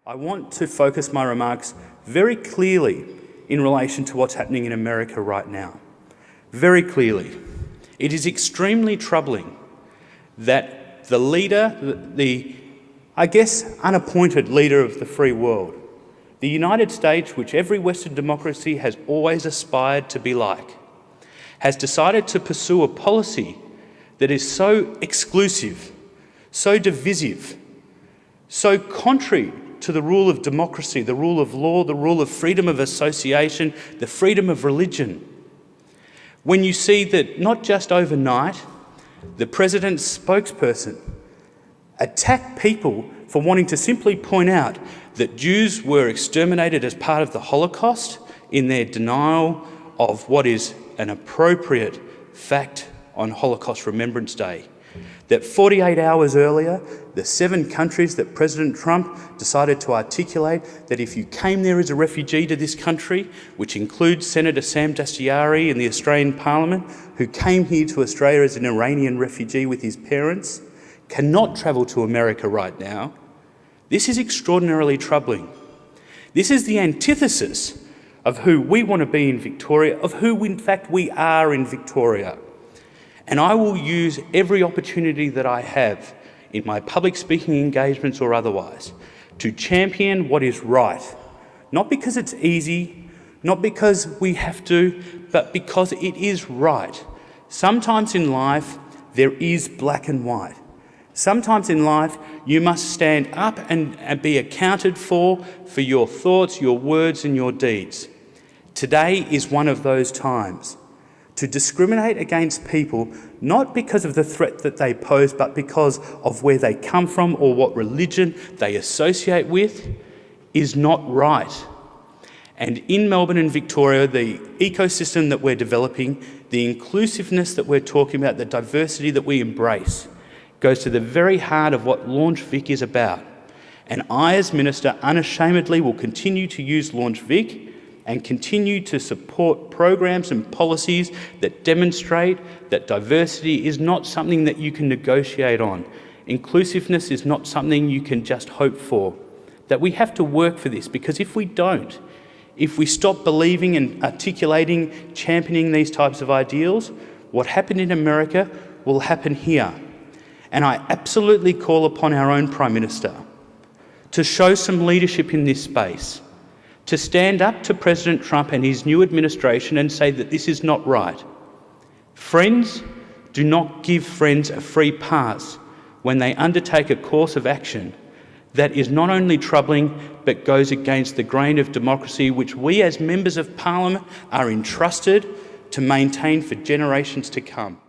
I want to focus my remarks very clearly in relation to what's happening in America right now. Very clearly. It is extremely troubling that the leader, I guess, unappointed leader of the free world, the United States, which every Western democracy has always aspired to be like, has decided to pursue a policy that is so exclusive, so divisive, so contrary to the rule of democracy, the rule of law, the rule of freedom of association, the freedom of religion. When you see that not just overnight, the president's spokesperson attacked people for wanting to simply point out that Jews were exterminated as part of the Holocaust in their denial of what is an appropriate fact on Holocaust Remembrance Day. That 48 hours earlier, the 7 countries that President Trump decided to articulate that if you came there as a refugee to this country, which includes Senator Sam Dastyari in the Australian Parliament, who came here to Australia as an Iranian refugee with his parents, cannot travel to America right now. This is extraordinarily troubling. This is the antithesis of who we want to be in Victoria, of who in fact we are in Victoria. And I will use every opportunity that I have in my public speaking engagements or otherwise to champion what is right. Not because it's easy, not because we have to, but because it is right. Sometimes in life, there is black and white. Sometimes in life, you must stand up and be accounted for your thoughts, your words and your deeds. Today is one of those times. To discriminate against people, not because of the threat that they pose, but because of where they come from or what religion they associate with, is not right. And in Melbourne and Victoria, the ecosystem that we're developing, the inclusiveness that we're talking about, the diversity that we embrace, goes to the very heart of what LaunchVic is about. And I, as Minister, unashamedly will continue to use LaunchVic and continue to support programs and policies that demonstrate that diversity is not something that you can negotiate on. Inclusiveness is not something you can just hope for. That we have to work for this, because if we don't, if we stop believing and articulating, championing these types of ideals, what happened in America will happen here. And I absolutely call upon our own Prime Minister to show some leadership in this space, to stand up to President Trump and his new administration and say that this is not right. Friends do not give friends a free pass when they undertake a course of action that is not only troubling but goes against the grain of democracy which we as members of Parliament are entrusted to maintain for generations to come.